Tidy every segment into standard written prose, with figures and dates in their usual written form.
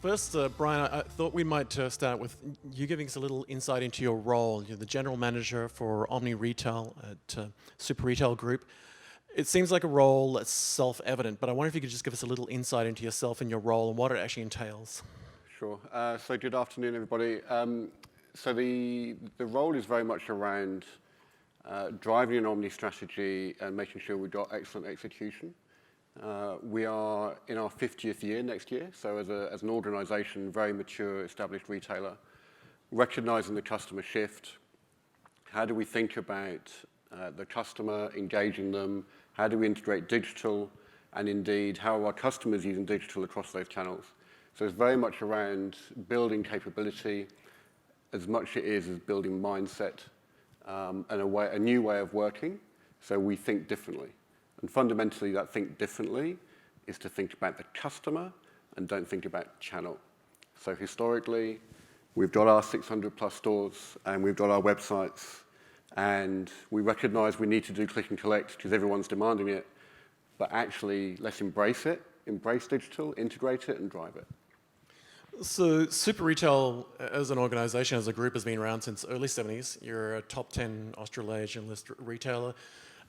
First, Brian, I thought we might start with you giving us a little insight into your role. You're the general manager for Omni Retail at Super Retail Group. It seems like a role that's self-evident, but I wonder if you could just give us a little insight into yourself and your role and what it actually entails. Sure. So good afternoon, everybody. So the role is very much around driving an Omni strategy and making sure we've got excellent execution. We are in our 50th year next year, so as an organization, very mature, established retailer, recognizing the customer shift. How do we think about the customer, engaging them? How do we integrate digital? And indeed, how are our customers using digital across those channels? So it's very much around building capability as much it is as building mindset and a new way of working, so we think differently. And fundamentally, that think differently is to think about the customer and don't think about channel. So historically, we've got our 600 plus stores and we've got our websites, and we recognize we need to do click and collect because everyone's demanding it, but actually, let's embrace it, embrace digital, integrate it, and drive it. So Super Retail as an organization, as a group, has been around since early 70s. You're a top 10 Australasian list retailer,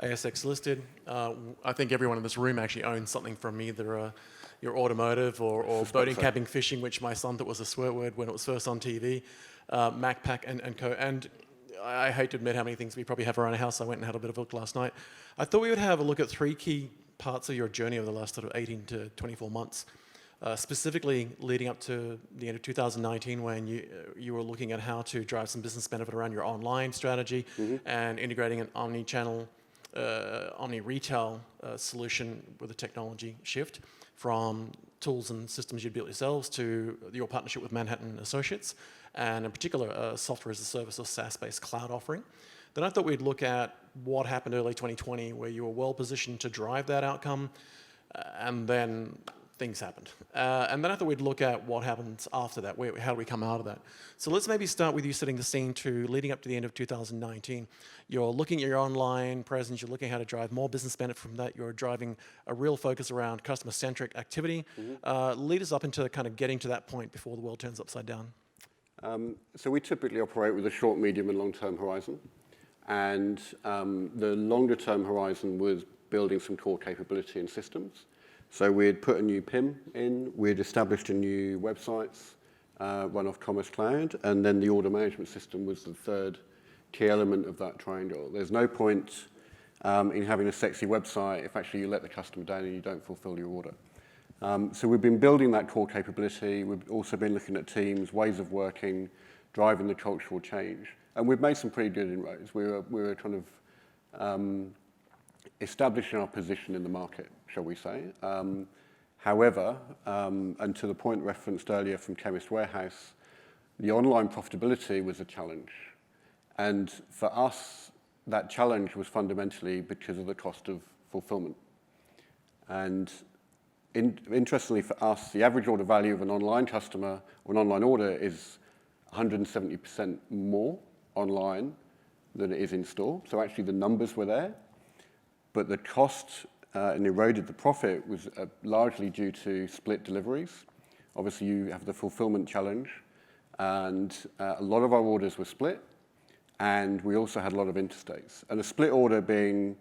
ASX listed. I think everyone in this room actually owns something from either your automotive or boating, camping, fishing, which my son thought was a swear word when it was first on TV, Macpac and co. And I hate to admit how many things we probably have around our house. I went and had a bit of a look last night. I thought we would have a look at three key parts of your journey over the last sort of 18 to 24 months. Specifically leading up to the end of 2019 when you were looking at how to drive some business benefit around your online strategy and integrating an omni-channel, omni-retail solution with a technology shift from tools and systems you'd built yourselves to your partnership with Manhattan Associates, and in particular software as a service or SaaS-based cloud offering. Then I thought we'd look at what happened early 2020 where you were well positioned to drive that outcome, and then things happened. And then I thought we'd look at what happens after that, how do we come out of that. So let's maybe start with you setting the scene to leading up to the end of 2019. You're looking at your online presence, you're looking at how to drive more business benefit from that, you're driving a real focus around customer-centric activity. Lead us up into kind of getting to that point before the world turns upside down. So we typically operate with a short, medium, and long-term horizon. And the longer-term horizon was building some core capability and systems. So we'd put a new PIM in, we'd established a new websites, run off Commerce Cloud, and then the order management system was the third key element of that triangle. There's no point in having a sexy website if actually you let the customer down and you don't fulfill your order. So we've been building that core capability. We've also been looking at teams, ways of working, driving the cultural change. And we've made some pretty good inroads. We were kind of establishing our position in the market, shall we say. However, and to the point referenced earlier from Chemist Warehouse, the online profitability was a challenge. And for us, that challenge was fundamentally because of the cost of fulfillment. And interestingly for us, the average order value of an online customer or an online order is 170% more online than it is in store. So actually the numbers were there. But the cost and eroded the profit was largely due to split deliveries. Obviously, you have the fulfillment challenge, and a lot of our orders were split, and we also had a lot of interstates. And a split order being,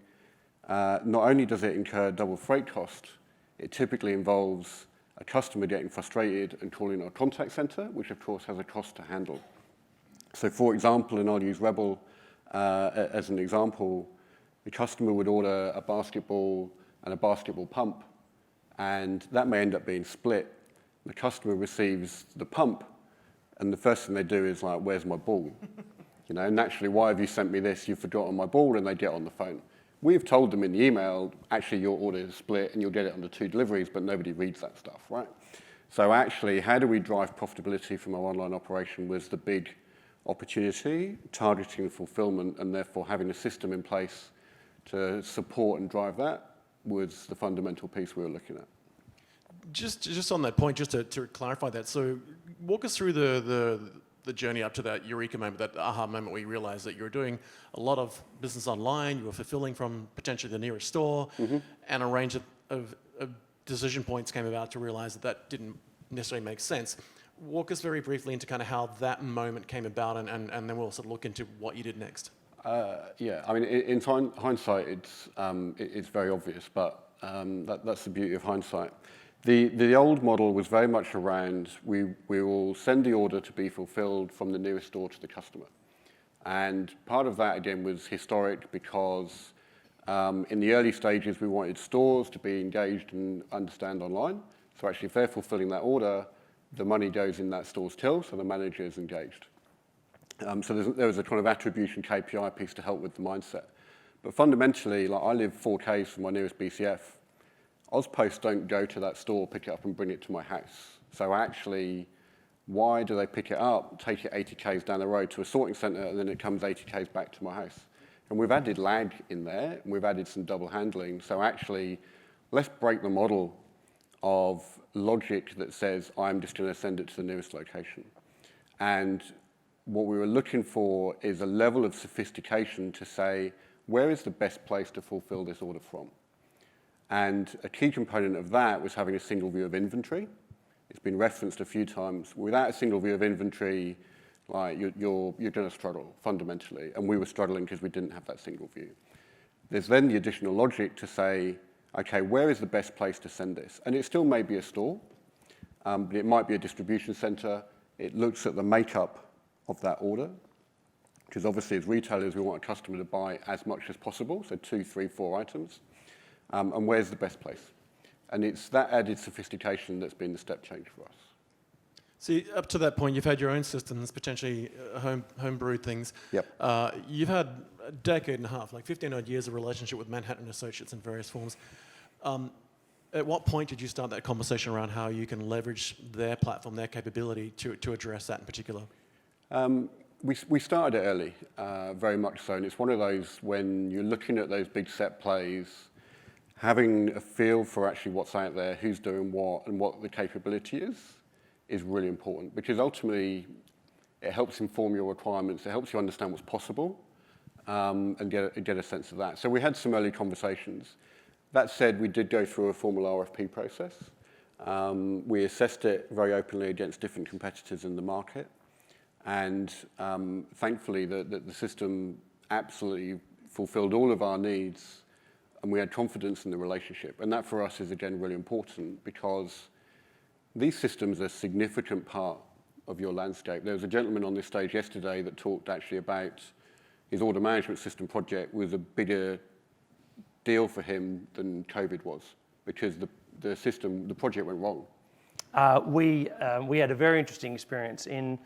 not only does it incur double freight cost, it typically involves a customer getting frustrated and calling our contact center, which of course has a cost to handle. So for example, and I'll use Rebel as an example, the customer would order a basketball and a basketball pump, and that may end up being split. The customer receives the pump, and the first thing they do is like, where's my ball? Naturally, why have you sent me this? You've forgotten my ball, and they get on the phone. We've told them in the email, actually, your order is split, and you'll get it under 2 deliveries, but nobody reads that stuff, right? So actually, how do we drive profitability from our online operation was the big opportunity, targeting fulfillment, and therefore having a system in place to support and drive that was the fundamental piece we were looking at. Just on that point, just to clarify that, so walk us through the journey up to that eureka moment, that aha moment where you realized that you were doing a lot of business online, you were fulfilling from potentially the nearest store, and a range of decision points came about to realize that didn't necessarily make sense. Walk us very briefly into kind of how that moment came about, and then we'll sort of look into what you did next. Yeah, I mean, in hindsight, it's very obvious, but that's the beauty of hindsight. The old model was very much around we will send the order to be fulfilled from the nearest store to the customer. And part of that, again, was historic because in the early stages, we wanted stores to be engaged and understand online. So actually, if they're fulfilling that order, the money goes in that store's till, so the manager is engaged. So there was a kind of attribution KPI piece to help with the mindset. But fundamentally, like I live 4 Ks from my nearest BCF. Ozpost don't go to that store, pick it up and bring it to my house. So actually, why do they pick it up, take it 80 Ks down the road to a sorting centre, and then it comes 80 Ks back to my house? And we've added lag in there, and we've added some double handling. So actually, let's break the model of logic that says, I'm just going to send it to the nearest location. And what we were looking for is a level of sophistication to say, where is the best place to fulfill this order from? And a key component of that was having a single view of inventory. It's been referenced a few times. Without a single view of inventory, like you're going to struggle fundamentally. And we were struggling because we didn't have that single view. There's then the additional logic to say, okay, where is the best place to send this? And it still may be a store, but it might be a distribution center. It looks at the makeup of that order, because obviously as retailers, we want a customer to buy as much as possible, so 2, 3, 4 items. And where's the best place? And it's that added sophistication that's been the step change for us. See, up to that point, you've had your own systems, potentially home-brewed things. Yep. You've had a decade and a half, like 15 odd years of relationship with Manhattan Associates in various forms. At what point did you start that conversation around how you can leverage their platform, their capability to address that in particular? We started it early, very much so. And it's one of those, when you're looking at those big set plays, having a feel for actually what's out there, who's doing what, and what the capability is really important. Because ultimately, it helps inform your requirements. It helps you understand what's possible and get a sense of that. So we had some early conversations. That said, we did go through a formal RFP process. We assessed it very openly against different competitors in the market. And thankfully, the system absolutely fulfilled all of our needs, and we had confidence in the relationship. And that for us is, again, really important because these systems are a significant part of your landscape. There was a gentleman on this stage yesterday that talked actually about his order management system project was a bigger deal for him than COVID was because the project went wrong. We had a very interesting experience in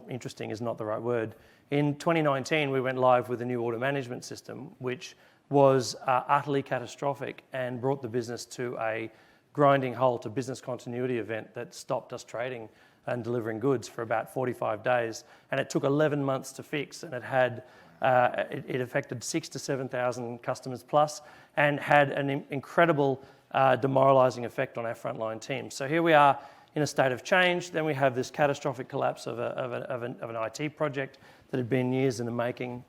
interesting is not the right word. In 2019, we went live with a new order management system, which was utterly catastrophic and brought the business to a grinding halt, a business continuity event that stopped us trading and delivering goods for about 45 days. And it took 11 months to fix, and it affected 6,000 to 7,000 customers plus and had an incredible demoralizing effect on our frontline team. So here we are in a state of change. Then we have this catastrophic collapse of an IT project that had been years in the making,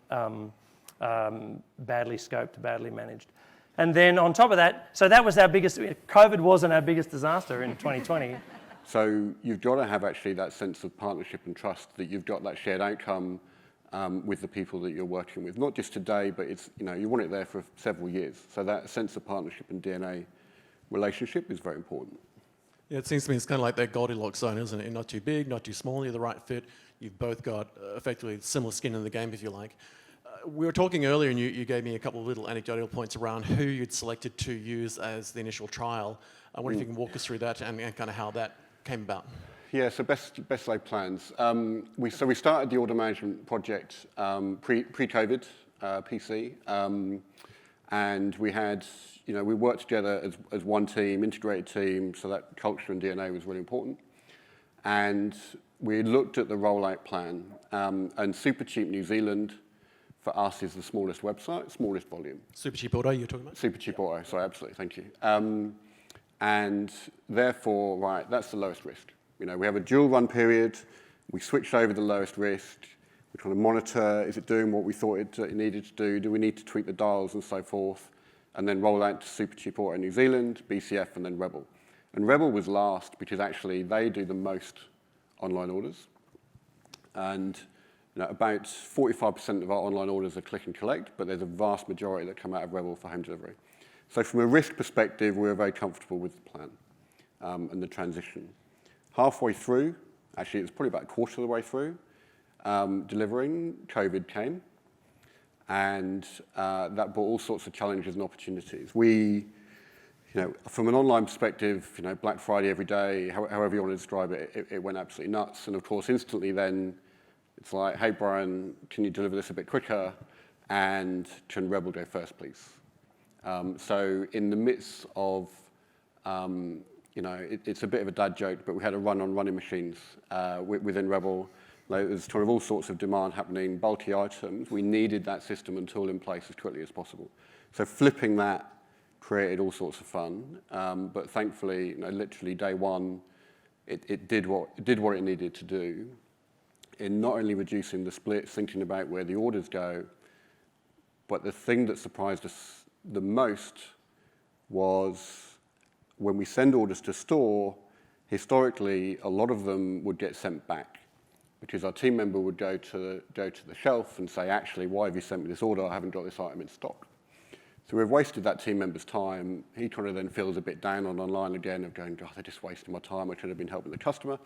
badly scoped, badly managed. And then on top of that, so that was our biggest, COVID wasn't our biggest disaster in 2020. So you've got to have actually that sense of partnership and trust that you've got that shared outcome with the people that you're working with. Not just today, but it's, you want it there for several years. So that sense of partnership and DNA relationship is very important. Yeah, it seems to me it's kind of like that Goldilocks zone, isn't it? You're not too big, not too small, you're the right fit. You've both got effectively similar skin in the game, if you like. We were talking earlier, and you gave me a couple of little anecdotal points around who you'd selected to use as the initial trial. I wonder if you can walk us through that and kind of how that came about. Yeah, so best laid plans. We started the order management project pre-COVID, PC, and we had, we worked together as one team, integrated team, so that culture and DNA was really important. And we looked at the rollout plan, and Supercheap New Zealand, for us, is the smallest website, smallest volume. Supercheap Auto, you're talking about? Supercheap Auto, sorry, absolutely, thank you. And therefore, right, that's the lowest risk. We have a dual run period, we switched over the lowest risk, we kind of monitor, is it doing what we thought it needed to do we need to tweak the dials and so forth, and then roll out to Supercheap Auto New Zealand, BCF, and then Rebel. And Rebel was last because actually they do the most online orders. And about 45% of our online orders are click and collect, but there's a vast majority that come out of Rebel for home delivery. So from a risk perspective, we were very comfortable with the plan and the transition. Halfway through, actually it's probably about a quarter of the way through, delivering, COVID came. And that brought all sorts of challenges and opportunities. We, from an online perspective, Black Friday every day, however you want to describe it, it went absolutely nuts. And of course, instantly then, it's like, hey, Brian, can you deliver this a bit quicker? And can Rebel go first, please? So in the midst of, it's a bit of a dad joke, but we had a run on running machines within Rebel. There's sort of all sorts of demand happening, bulky items. We needed that system and tool in place as quickly as possible. So flipping that created all sorts of fun. But thankfully, literally day one, it did what it needed to do in not only reducing the splits, thinking about where the orders go, but the thing that surprised us the most was when we send orders to store, historically, a lot of them would get sent back because our team member would go to the shelf and say, actually, why have you sent me this order? I haven't got this item in stock. So we've wasted that team member's time. He kind of then feels a bit down on online again of going, God, they're just wasting my time. I should have been helping the customer.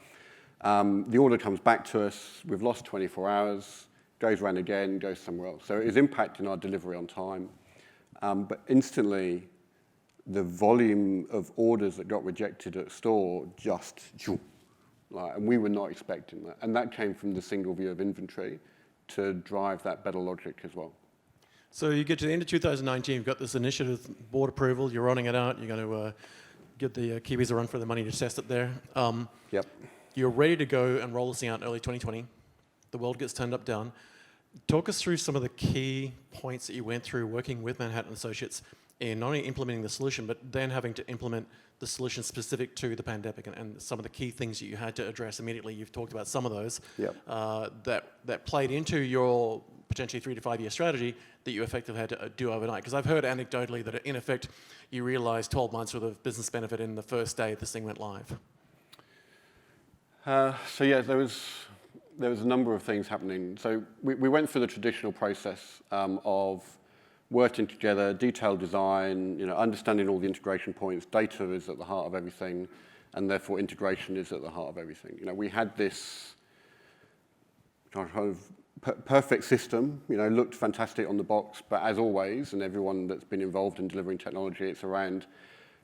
The order comes back to us. We've lost 24 hours, goes around again, goes somewhere else. So it is impacting our delivery on time. But instantly, the volume of orders that got rejected at store just, and we were not expecting that. And that came from the single view of inventory to drive that better logic as well. So you get to the end of 2019, you've got this initiative, board approval, you're running it out, you're going to give the Kiwis a run for their money to test it there. Yep. You're ready to go and roll this thing out in early 2020. The world gets turned up down. Talk us through some of the key points that you went through working with Manhattan Associates in not only implementing the solution, but then having to implement the solution specific to the pandemic and some of the key things that you had to address immediately. You've talked about some of those that played into your potentially 3 to 5 year strategy that you effectively had to do overnight. Because I've heard anecdotally that in effect, you realized 12 months worth of business benefit in the first day this thing went live. So yeah, there was a number of things happening. So we went through the traditional process of working together, detailed design, understanding all the integration points. Data is at the heart of everything, and therefore integration is at the heart of everything. We had this kind of perfect system, looked fantastic on the box, but as always, and everyone that's been involved in delivering technology, it's around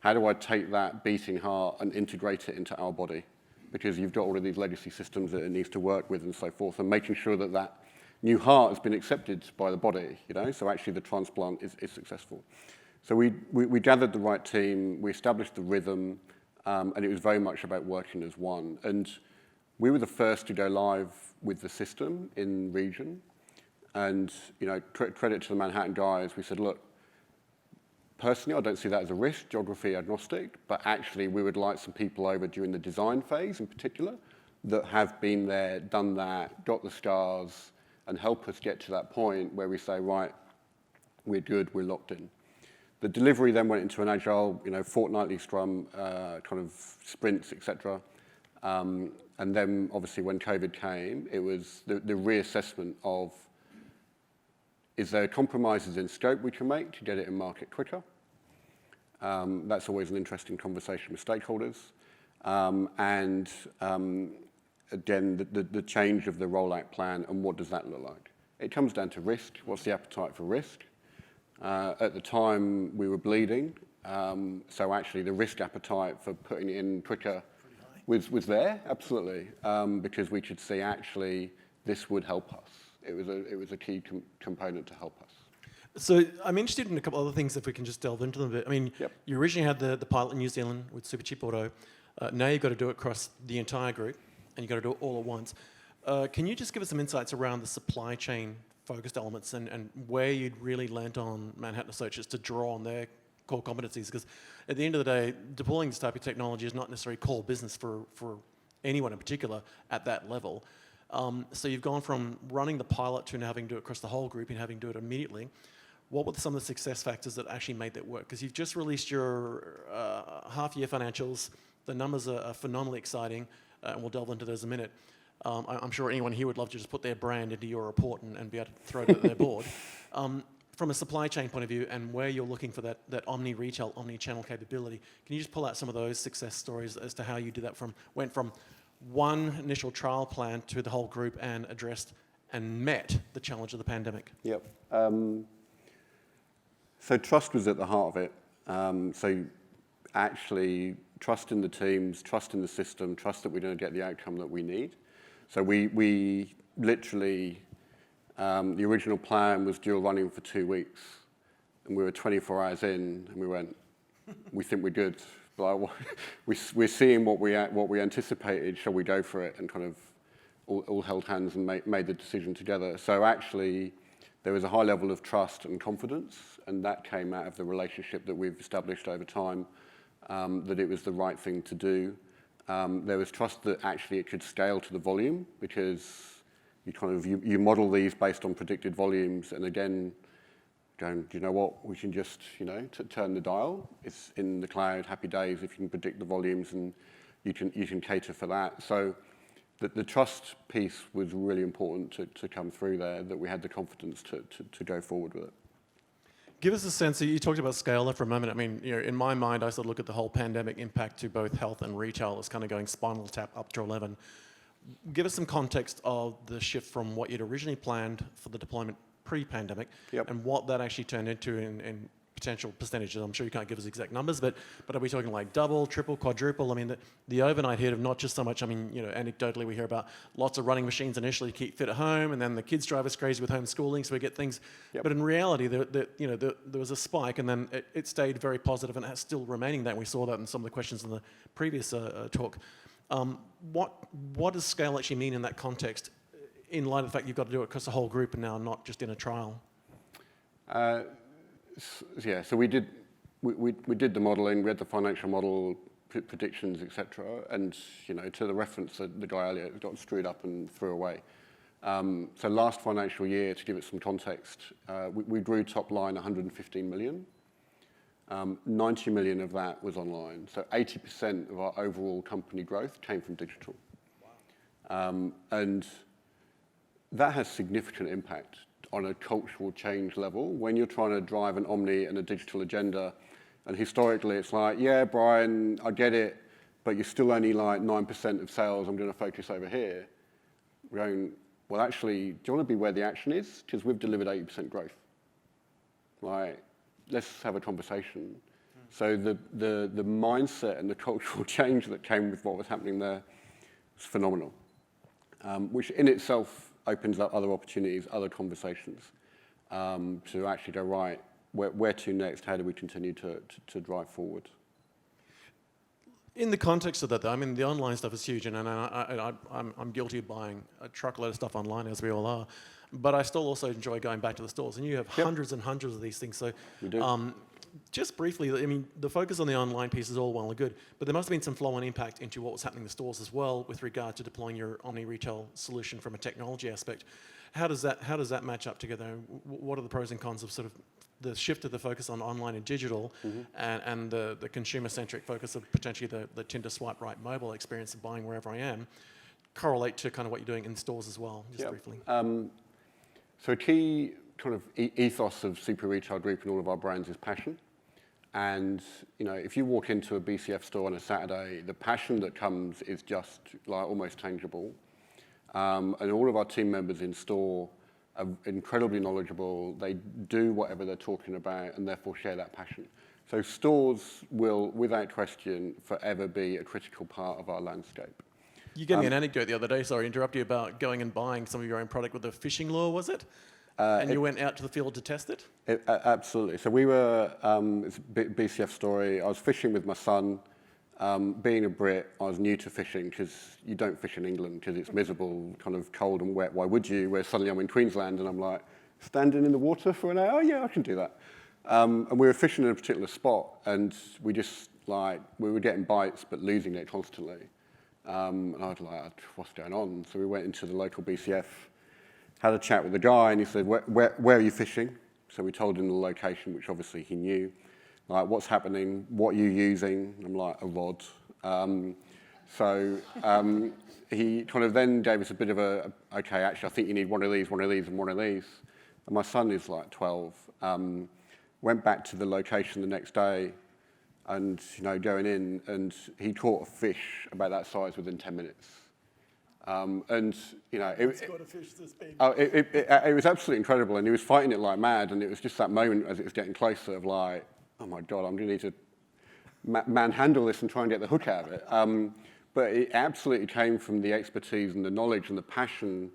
how do I take that beating heart and integrate it into our body? Because you've got all of these legacy systems that it needs to work with and so forth, and making sure that that new heart has been accepted by the body, so actually the transplant is successful. So we gathered the right team, we established the rhythm, and it was very much about working as one. And we were the first to go live with the system in region. And credit to the Manhattan guys, we said, look, personally, I don't see that as a risk, geography agnostic, but actually we would like some people over during the design phase in particular that have been there, done that, got the scars, and help us get to that point where we say, right, we're good, we're locked in. The delivery then went into an agile, fortnightly scrum, kind of sprints, etc. And then obviously when COVID came, it was the reassessment of, is there compromises in scope we can make to get it in market quicker? That's always an interesting conversation with stakeholders. Again, the change of the rollout plan and what does that look like? It comes down to risk. What's the appetite for risk? At the time, we were bleeding. So actually, the risk appetite for putting it in quicker was there, absolutely, because we could see actually this would help us. It was a key component to help us. So I'm interested in a couple other things if we can just delve into them a bit. I mean, You originally had the pilot in New Zealand with Supercheap Auto. Now you've got to do it across the entire group, and you've got to do it all at once. Can you just give us some insights around the supply chain focused elements and where you'd really lent on Manhattan Associates to draw on their core competencies? Because at the end of the day, deploying this type of technology is not necessarily core business for anyone in particular at that level. So you've gone from running the pilot to now having to do it across the whole group and having to do it immediately. what were some of the success factors that actually made that work? Because you've just released your half-year financials. The numbers are phenomenally exciting, and we'll delve into those in a minute. I'm sure anyone here would love to just put their brand into your report and be able to throw it at their board. From a supply chain point of view and where you're looking for that omni-retail, omni-channel capability, can you just pull out some of those success stories as to how you did that went from one initial trial plan to the whole group and addressed and met the challenge of the pandemic? Yep. So trust was at the heart of it. So actually trust in the teams, trust in the system, trust that we're going to get the outcome that we need. So we literally, the original plan was dual running for 2 weeks, and we were 24 hours in, and we went, we think we're good. But we're seeing what we anticipated. Shall we go for it? And kind of all held hands and made the decision together. So actually, there was a high level of trust and confidence, and that came out of the relationship that we've established over time, that it was the right thing to do. There was trust that actually it could scale to the volume, because you model these based on predicted volumes, and again, going, do you know what, we can just, turn the dial. It's in the cloud, happy days, if you can predict the volumes and you can cater for that. So the trust piece was really important to come through there, that we had the confidence to go forward with it. Give us a sense, you talked about scale there for a moment. I mean, in my mind, I sort of look at the whole pandemic impact to both health and retail as kind of going spinal tap up to 11. Give us some context of the shift from what you'd originally planned for the deployment pre-pandemic, and what that actually turned into in potential percentages. I'm sure you can't give us exact numbers, but are we talking like double, triple, quadruple? I mean, the overnight hit of not just so much, anecdotally we hear about lots of running machines initially to keep fit at home, and then the kids drive us crazy with homeschooling, so we get things. But in reality, there was a spike, and then it stayed very positive, and it's still remaining that. We saw that in some of the questions in the previous talk. What does scale actually mean in that context, in light of the fact you've got to do it across the whole group and now not just in a trial? So we did the modelling, we had the financial model, predictions, etc. And to the reference that the guy earlier got screwed up and threw away. So last financial year, to give it some context, we grew top line 115 million. 90 million of that was online. So 80% of our overall company growth came from digital. Wow. And that has significant impact on a cultural change level when you're trying to drive an omni and a digital agenda. And historically, it's like, yeah, Brian, I get it, but you're still only like 9% of sales. I'm going to focus over here. We're going, well, actually, do you want to be where the action is? Because we've delivered 80% growth. Like, let's have a conversation. So the mindset and the cultural change that came with what was happening there was phenomenal, which in itself opens up other opportunities, other conversations, to actually go, right, where to next? How do we continue to drive forward? In the context of that, though, I mean, the online stuff is huge, and I'm guilty of buying a truckload of stuff online, as we all are. But I still also enjoy going back to the stores, and you have hundreds and hundreds of these things. So, we do. Just briefly, I mean, the focus on the online piece is all well and good, but there must have been some flow-on impact into what was happening in the stores as well, with regard to deploying your omni-retail solution from a technology aspect. How does that match up together? What are the pros and cons of sort of the shift of the focus on online and digital, and the consumer-centric focus of potentially the Tinder swipe right mobile experience of buying wherever I am, correlate to kind of what you're doing in stores as well, just briefly? So a key kind of ethos of Super Retail Group and all of our brands is passion. And if you walk into a BCF store on a Saturday, the passion that comes is just like almost tangible. And all of our team members in store are incredibly knowledgeable. They do whatever they're talking about and therefore share that passion. So stores will, without question, forever be a critical part of our landscape. You gave me an anecdote the other day, sorry to interrupt you, about going and buying some of your own product with a fishing lure, was it? And you went out to the field to test it? Absolutely. So we were, it's a BCF story. I was fishing with my son. Being a Brit, I was new to fishing because you don't fish in England because it's miserable, kind of cold and wet. Why would you? Where suddenly I'm in Queensland and I'm like, standing in the water for an hour? Oh, yeah, I can do that. And we were fishing in a particular spot, and we just we were getting bites but losing it constantly. And I was like, what's going on? So we went into the local BCF, had a chat with the guy, and he said, where are you fishing? So we told him the location, which obviously he knew. Like, what's happening? What are you using? I'm like, a rod. He kind of then gave us a bit of okay, actually, I think you need one of these, one of these, and one of these. And my son is like 12. Went back to the location the next day and, going in, and he caught a fish about that size within 10 minutes. It's got a fish this big. It was absolutely incredible, and he was fighting it like mad, and it was just that moment as it was getting closer of like, oh my God, I'm going to need to manhandle this and try and get the hook out of it. But it absolutely came from the expertise and the knowledge and the passion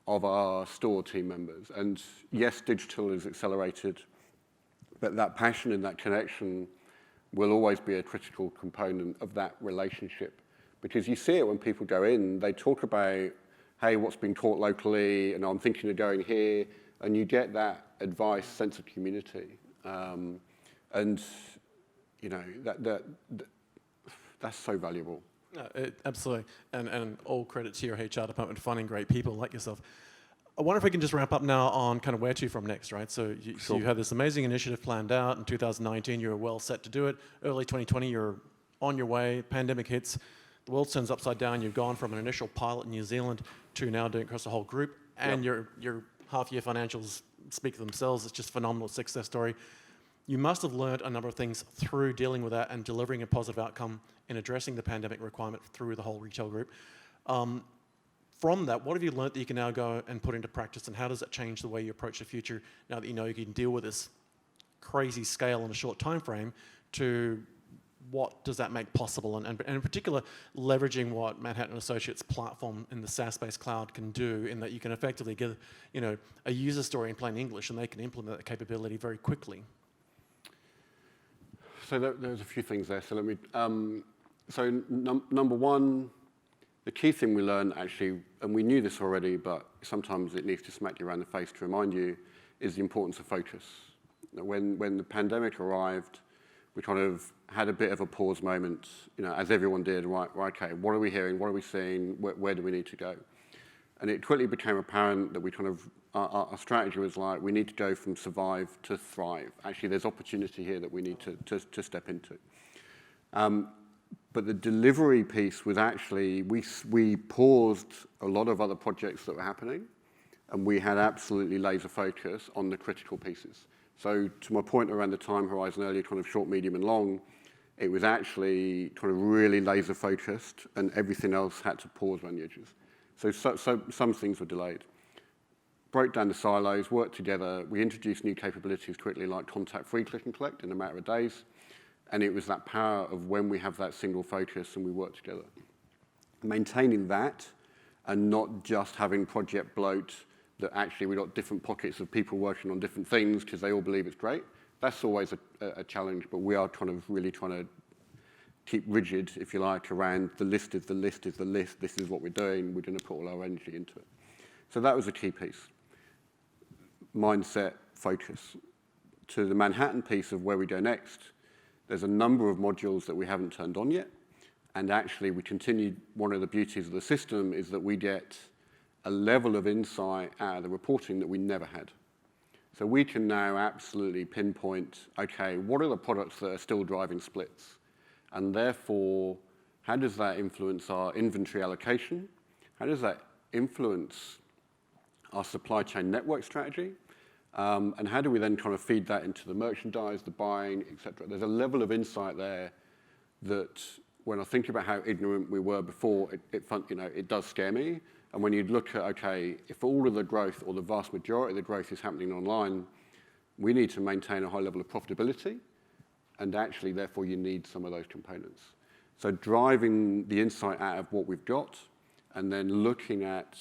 of our store team members. And yes, digital is accelerated, but that passion and that connection will always be a critical component of that relationship. Because you see it when people go in, they talk about, hey, what's been caught locally, and I'm thinking of going here, and you get that advice, sense of community. That's so valuable. Absolutely, and all credit to your HR department for finding great people like yourself. I wonder if we can just wrap up now on kind of where to from next, right? So you had this amazing initiative planned out in 2019. You were well set to do it. Early 2020, you're on your way. Pandemic hits. The world turns upside down. You've gone from an initial pilot in New Zealand to now doing it across the whole group. And your half-year financials speak for themselves. It's just a phenomenal success story. You must have learned a number of things through dealing with that and delivering a positive outcome in addressing the pandemic requirement through the whole retail group. From that, what have you learned that you can now go and put into practice, and how does that change the way you approach the future now that you know you can deal with this crazy scale in a short time frame, to what does that make possible, and in particular, leveraging what Manhattan Associates platform in the SaaS-based cloud can do, in that you can effectively give a user story in plain English, and they can implement that capability very quickly. So there's a few things there. So let me. Number one, the key thing we learned actually, and we knew this already, but sometimes it needs to smack you around the face to remind you, is the importance of focus. When the pandemic arrived, we kind of had a bit of a pause moment, as everyone did. Right, okay, what are we hearing? What are we seeing? Where do we need to go? And it quickly became apparent that we kind of, our strategy was like, we need to go from survive to thrive. Actually, there's opportunity here that we need to step into. But the delivery piece was actually, we paused a lot of other projects that were happening, and we had absolutely laser focus on the critical pieces. So to my point around the time horizon earlier, kind of short, medium, and long, it was actually kind of really laser focused, and everything else had to pause around the edges. So some things were delayed. Broke down the silos, worked together. We introduced new capabilities quickly, like contact-free click and collect in a matter of days. And it was that power of when we have that single focus and we work together. Maintaining that and not just having project bloat, that actually we've got different pockets of people working on different things because they all believe it's great. That's always a challenge, but we are really trying to keep rigid, if you like, around the list is the list is the list. This is what we're doing. We're going to put all our energy into it. So that was a key piece. Mindset, focus. To the Manhattan piece of where we go next, there's a number of modules that we haven't turned on yet. And actually, we continued, one of the beauties of the system is that we get a level of insight out of the reporting that we never had. So we can now absolutely pinpoint, okay, what are the products that are still driving splits? And therefore, how does that influence our inventory allocation? How does that influence our supply chain network strategy? And how do we then kind of feed that into the merchandise, the buying, et cetera? There's a level of insight there that when I think about how ignorant we were before, it does scare me. And when you look at, okay, if all of the growth or the vast majority of the growth is happening online, we need to maintain a high level of profitability. And actually, therefore, you need some of those components. So driving the insight out of what we've got, and then looking at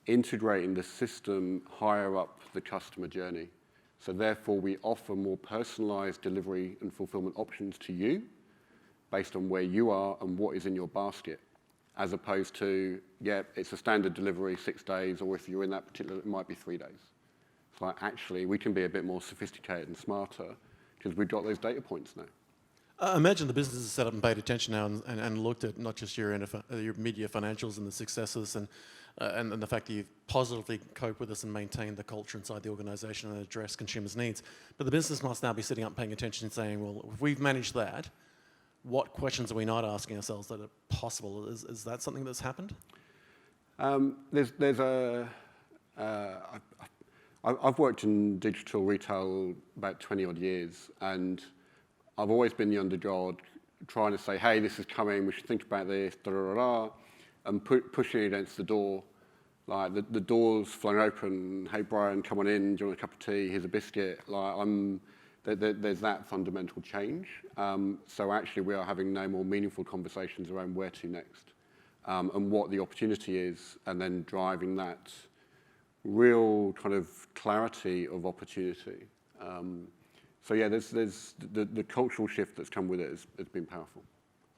integrating the system higher up the customer journey. So therefore, we offer more personalized delivery and fulfillment options to you based on where you are and what is in your basket, as opposed to, yeah, it's a standard delivery, 6 days, or if you're in that particular, it might be 3 days. It's like, actually, we can be a bit more sophisticated and smarter because we've got those data points now. Imagine the business is set up and paid attention now and looked at not just your media financials and the successes and and the fact that you've positively coped with this and maintained the culture inside the organization and address consumers' needs. But the business must now be sitting up paying attention and saying, well, if we've managed that, what questions are we not asking ourselves that are possible? Is that something that's happened? I've worked in digital retail about 20 odd years, and I've always been the underdog trying to say, hey, this is coming, we should think about this, da da da da, and pushing it against the door. Like the door's flung open, hey Brian, come on in, do you want a cup of tea, here's a biscuit. Like there's that fundamental change. So actually we are having no more meaningful conversations around where to next, and what the opportunity is, and then driving that real kind of clarity of opportunity. So yeah, there's the cultural shift that's come with it has been powerful.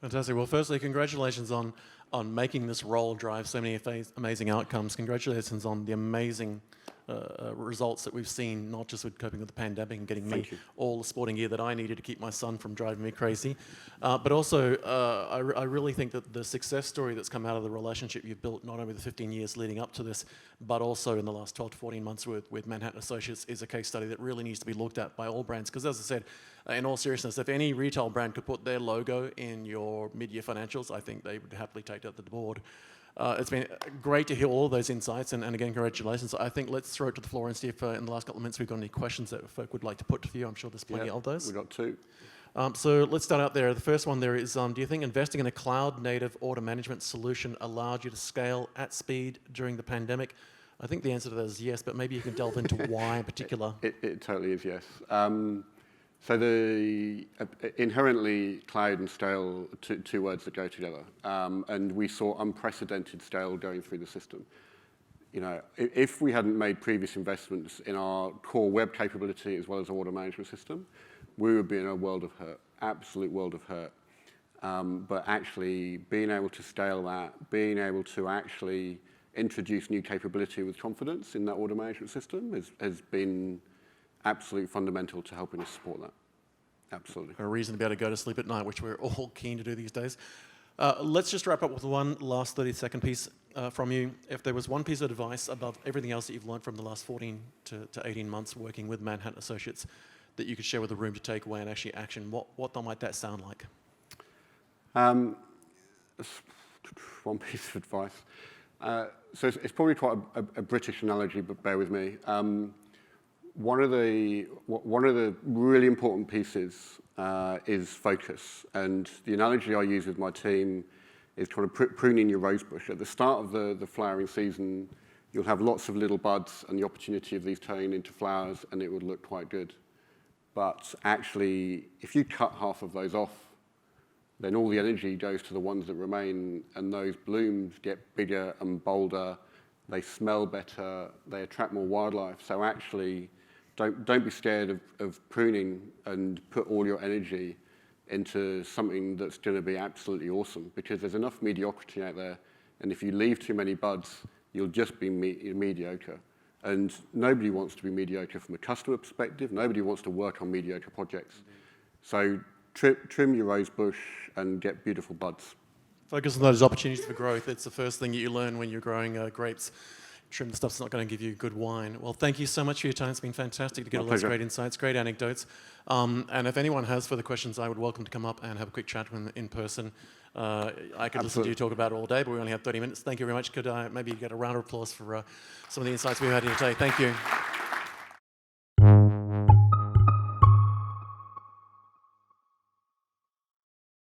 Fantastic. Well, firstly, congratulations on making this role drive so many amazing outcomes. Congratulations on the amazing results that we've seen, not just with coping with the pandemic and getting me all the sporting gear that I needed to keep my son from driving me crazy, but also I really think that the success story that's come out of the relationship you've built, not only the 15 years leading up to this, but also in the last 12 to 14 months with Manhattan Associates, is a case study that really needs to be looked at by all brands. Because as I said, in all seriousness, if any retail brand could put their logo in your mid-year financials, I think they would happily take that to the board. It's been great to hear all of those insights, and again, congratulations. I think let's throw it to the floor and see if in the last couple of minutes we've got any questions that folk would like to put to you. I'm sure there's plenty of those. We've got two. So let's start out there. The first one there is, do you think investing in a cloud-native order management solution allowed you to scale at speed during the pandemic? I think the answer to that is yes, but maybe you can delve into why in particular. It totally is, yes. So the inherently cloud and scale, two words that go together, and we saw unprecedented scale going through the system. You know, if we hadn't made previous investments in our core web capability as well as our order management system, we would be in a world of hurt, absolute world of hurt. But actually being able to scale that, being able to actually introduce new capability with confidence in that order management system has been absolutely fundamental to helping us support that. Absolutely. A reason to be able to go to sleep at night, which we're all keen to do these days. Let's just wrap up with one last 30-second piece from you. If there was one piece of advice above everything else that you've learned from the last 14 to 18 months working with Manhattan Associates that you could share with the room to take away and actually action, what might that sound like? One piece of advice. So it's probably quite a British analogy, but bear with me. One of the really important pieces is focus, and the analogy I use with my team is kind of pruning your rose bush. At the start of the flowering season, you'll have lots of little buds and the opportunity of these turning into flowers, and it would look quite good. But actually, if you cut half of those off, then all the energy goes to the ones that remain, and those blooms get bigger and bolder, they smell better, they attract more wildlife. So actually, don't be scared of pruning and put all your energy into something that's going to be absolutely awesome, because there's enough mediocrity out there, and if you leave too many buds, you'll just be mediocre. And nobody wants to be mediocre from a customer perspective. Nobody wants to work on mediocre projects. So trim your rose bush and get beautiful buds. Focus on those opportunities for growth. It's the first thing that you learn when you're growing grapes. Trim the stuff that's not going to give you good wine. Well, thank you so much for your time. It's been fantastic to get all those great insights, great anecdotes. And if anyone has further questions, I would welcome to come up and have a quick chat with them in person. I could listen to you talk about it all day, but we only have 30 minutes. Thank you very much. Could maybe get a round of applause for some of the insights we've had here today. Thank you.